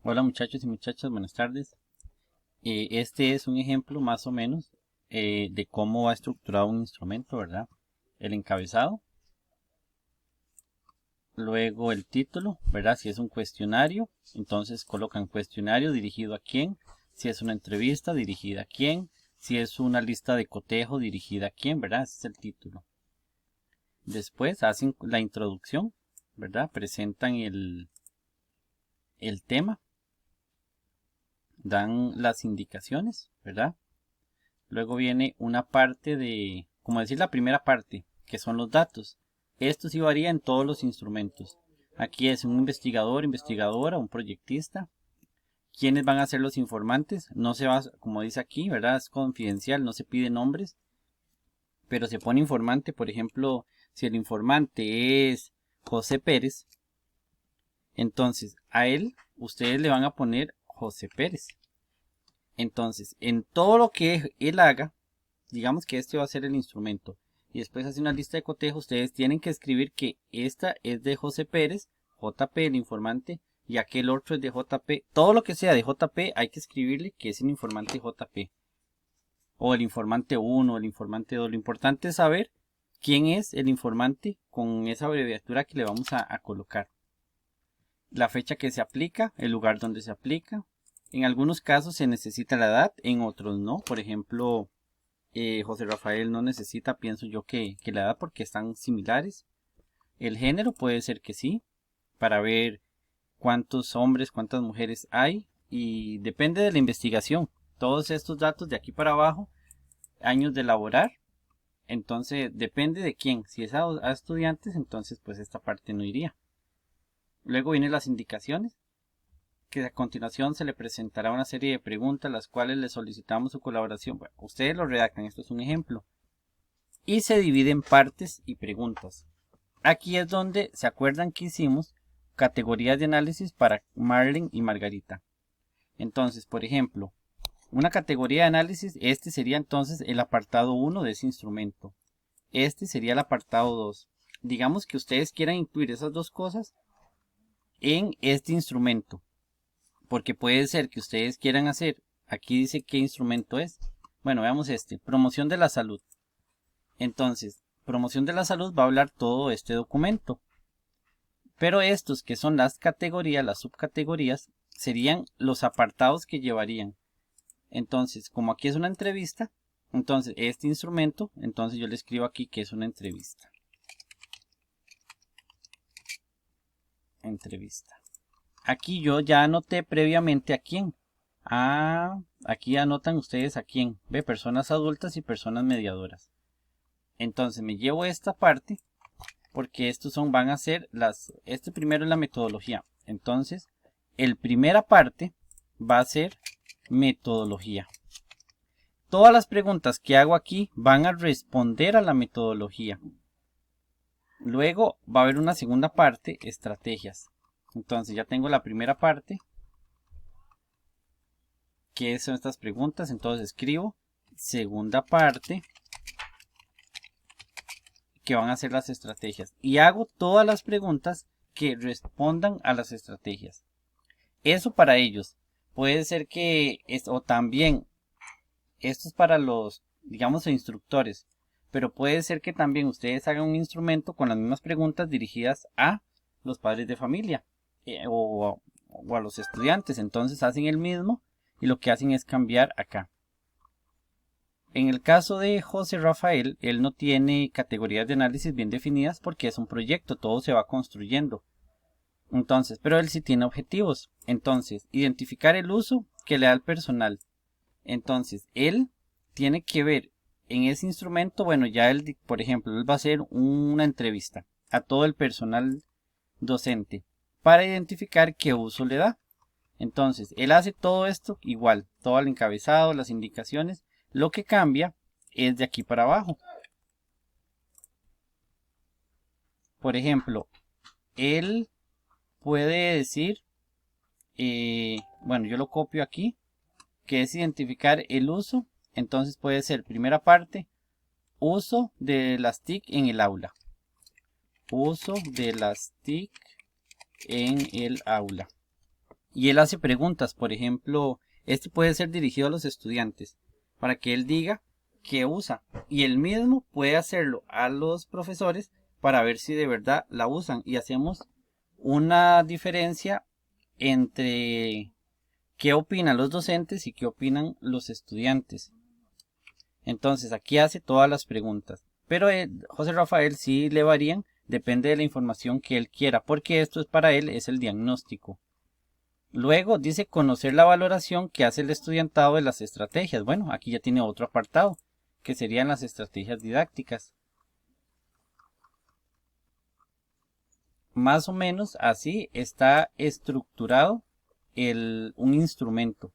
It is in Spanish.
Hola muchachos y muchachas, buenas tardes. Este es un ejemplo más o menos de cómo va estructurado un instrumento, ¿verdad? El encabezado, luego el título, ¿verdad? Si es un cuestionario, entonces colocan cuestionario dirigido a quién. Si es una entrevista, dirigida a quién. Si es una lista de cotejo, dirigida a quién, ¿verdad? Ese es el título. Después hacen la introducción, ¿verdad? Presentan el tema, dan las indicaciones, ¿verdad? Luego viene una parte de, como decir la primera parte, que son los datos. Esto sí varía en todos los instrumentos. Aquí es un investigador, investigadora, un proyectista. ¿Quiénes van a ser los informantes? No se va, como dice aquí, ¿verdad? Es confidencial, no se pide nombres, pero se pone informante. Por ejemplo, si el informante es José Pérez, entonces a él ustedes le van a poner José Pérez. Entonces, en todo lo que él haga, digamos que este va a ser el instrumento y después hace una lista de cotejo, ustedes tienen que escribir que esta es de José Pérez, JP el informante, y aquel otro es de JP. Todo lo que sea de JP hay que escribirle que es el informante JP, o el informante 1, o el informante 2. Lo importante es saber quién es el informante con esa abreviatura que le vamos a colocar. La fecha que se aplica, el lugar donde se aplica. En algunos casos se necesita la edad, en otros no. Por ejemplo, José Rafael no necesita, pienso yo, que la edad porque están similares. El género puede ser que sí, para ver cuántos hombres, cuántas mujeres hay, y depende de la investigación. Todos estos datos de aquí para abajo, años de laborar, entonces depende de quién. Si es a estudiantes, entonces pues esta parte no iría. Luego vienen las indicaciones, que a continuación se le presentará una serie de preguntas las cuales le solicitamos su colaboración. Bueno, ustedes lo redactan, esto es un ejemplo. Y se divide en partes y preguntas. Aquí es donde se acuerdan que hicimos categorías de análisis para Marlene y Margarita. Entonces, por ejemplo, una categoría de análisis, este sería entonces el apartado 1 de ese instrumento. Este sería el apartado 2. Digamos que ustedes quieran incluir esas dos cosas en este instrumento, porque puede ser que ustedes quieran hacer, aquí dice qué instrumento es. Bueno, veamos este, promoción de la salud. Entonces, promoción de la salud va a hablar todo este documento. Pero estos que son las categorías, las subcategorías, serían los apartados que llevarían. Entonces, como aquí es una entrevista, entonces este instrumento, entonces yo le escribo aquí que es una entrevista. Entrevista. Aquí yo ya anoté previamente a quién. Aquí anotan ustedes a quién. Ve, personas adultas y personas mediadoras. Entonces me llevo esta parte porque estos van a ser este primero es la metodología. Entonces, el primera parte va a ser metodología. Todas las preguntas que hago aquí van a responder a la metodología. Luego va a haber una segunda parte, estrategias. Entonces ya tengo la primera parte, que son estas preguntas. Entonces escribo segunda parte, que van a ser las estrategias. Y hago todas las preguntas que respondan a las estrategias. Eso para ellos. Puede ser que, o también, esto es para los, digamos, instructores. Pero puede ser que también ustedes hagan un instrumento con las mismas preguntas dirigidas a los padres de familia o a los estudiantes. Entonces hacen el mismo y lo que hacen es cambiar acá. En el caso de José Rafael, él no tiene categorías de análisis bien definidas porque es un proyecto, todo se va construyendo. Entonces, pero él sí tiene objetivos. Entonces, identificar el uso que le da al personal. Entonces, él tiene que ver en ese instrumento, bueno, ya él, por ejemplo, él va a hacer una entrevista a todo el personal docente para identificar qué uso le da. Entonces, él hace todo esto igual, todo el encabezado, las indicaciones. Lo que cambia es de aquí para abajo. Por ejemplo, él puede decir, bueno, yo lo copio aquí, que es identificar el uso. Entonces puede ser primera parte, uso de las TIC en el aula. Uso de las TIC en el aula. y él hace preguntas. Por ejemplo, este puede ser dirigido a los estudiantes para que él diga qué usa, y él mismo puede hacerlo a los profesores para ver si de verdad la usan, y hacemos una diferencia entre qué opinan los docentes y qué opinan los estudiantes. Entonces aquí hace todas las preguntas, pero José Rafael sí le varían, depende de la información que él quiera, porque esto es para él es el diagnóstico. Luego dice conocer la valoración que hace el estudiantado de las estrategias. Bueno, aquí ya tiene otro apartado, que serían las estrategias didácticas. Más o menos así está estructurado un instrumento.